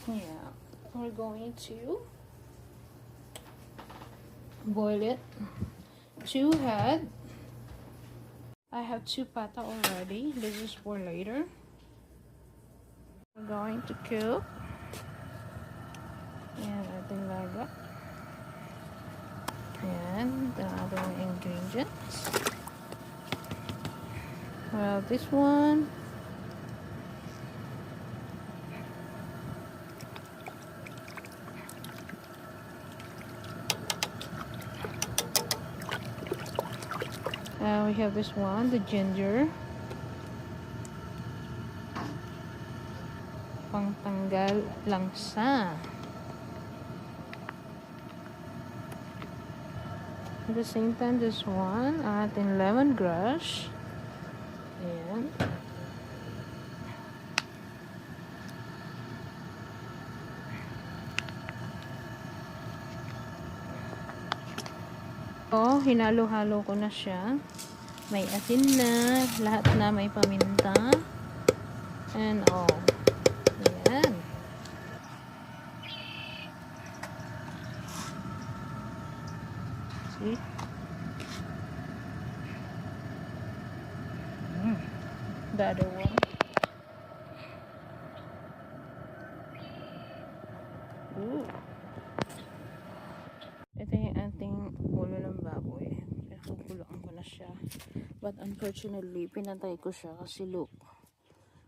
Yeah, we're going to boil it. 2 head. I have 2 pata already. This is for later. We're going to cook. Ayan, ating laga. Ayan, the other ingredients. Well, this one. We have this one, the ginger. Pangtanggal langsa. At the same time, this one, ating lemongrass. Ayan. So, hinalo-halo ko na siya. May asin na, lahat na may paminta. And all. Ayan. See? The other one. Ooh. Ito yung ating ulo ng baboy. Pinakukuluan ko na siya. But unfortunately, pinatay ko siya kasi look.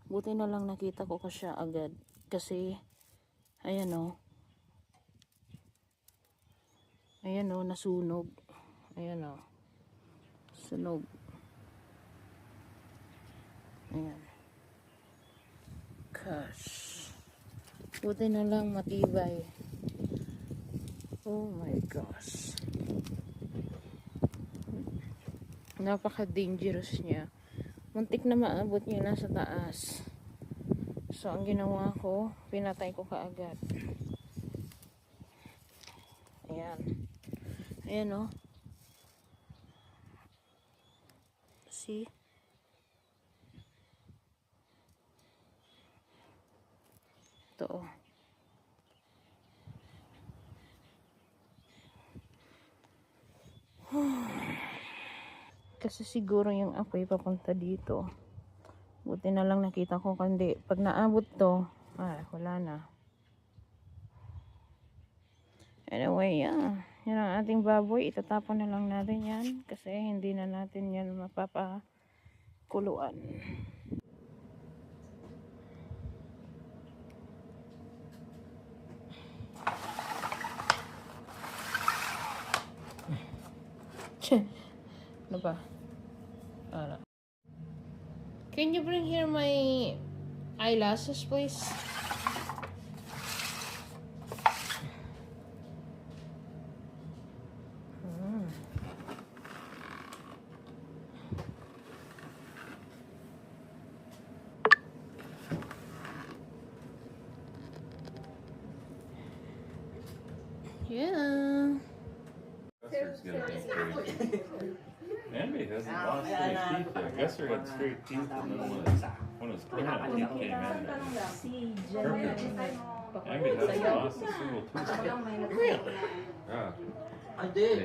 Buti na lang nakita ko siya agad. Kasi, ayan o. Ayan o, nasunog. Ayan o. Sunog. Ayan. Gosh. Buti na lang matibay. Oh my gosh. Napaka-dangerous niya. Muntik na maabot niya na sa taas. So, ang ginawa ko, pinatay ko kaagad. Ayan. Ayan o. See? Ito o. Kasi siguro yung apoy papunta dito. Buti na lang nakita ko, kandi pag naabot to, wala na. Anyway, yeah. Yan ang ating baboy. Itatapon na lang natin yan. Kasi hindi na natin yan mapapakuluan. Ano ba? Can you bring here my eyelashes, please? Yeah. Gusser's gonna think crazy. Mandy hasn't lost any teeth yet. Gusser had straight teeth, and then when his permanent teeth came in, perfect. Mandy hasn't lost a single tooth yet. Really? Yeah. I did.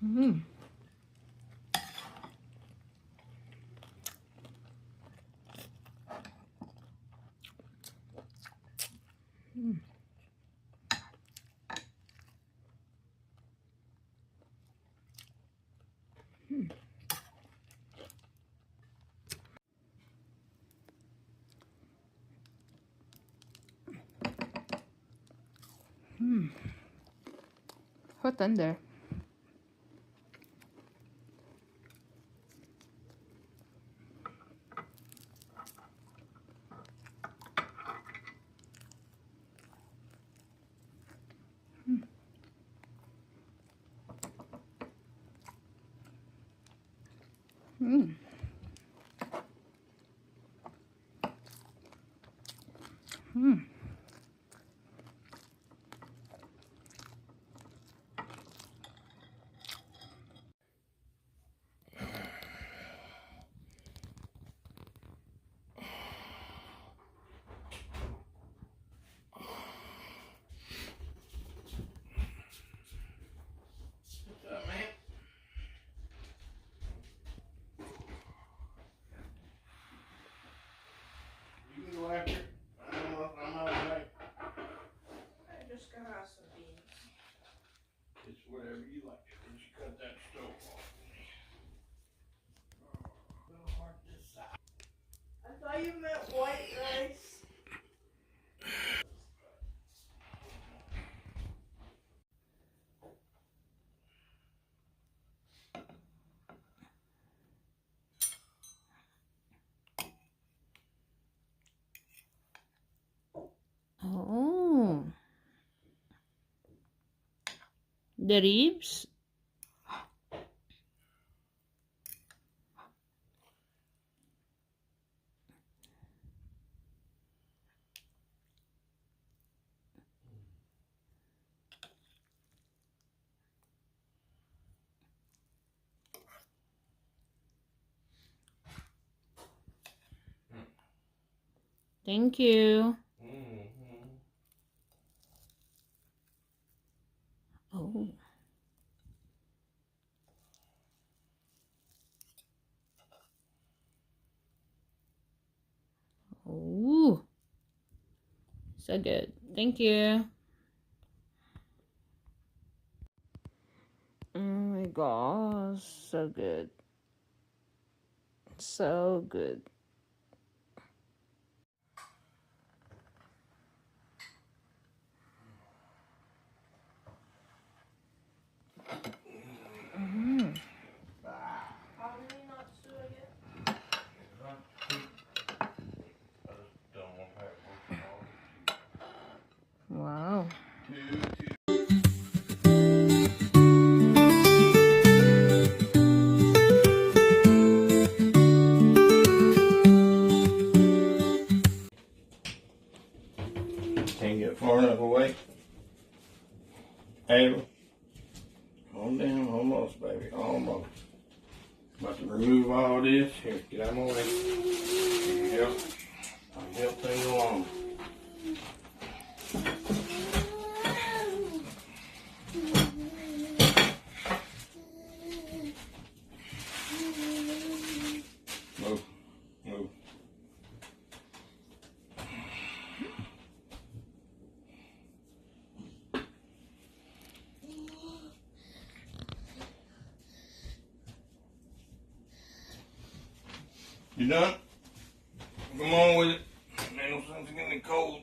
Mm. Mm. Mm. Mm. So tender. Mm. Mm. What's up, man? You can go after it. I'm out of the way. I just got out some beans. It's whatever you like. Did you cut that stove off? A little hard this side. I thought you meant white rice. Oh. The ribs? Thank you. Oh. Oh. So good. Thank you. Oh my gosh. So good. So good. Mm. How did he not sue again? Don't want to have Wow. Can't get far enough away. Ava, calm down. Almost, baby. Almost. About to remove all this. Here, get out of my way. Here you go. I'll help things along. Move. Move. You done? Come on with it. Ain't no sense in getting cold.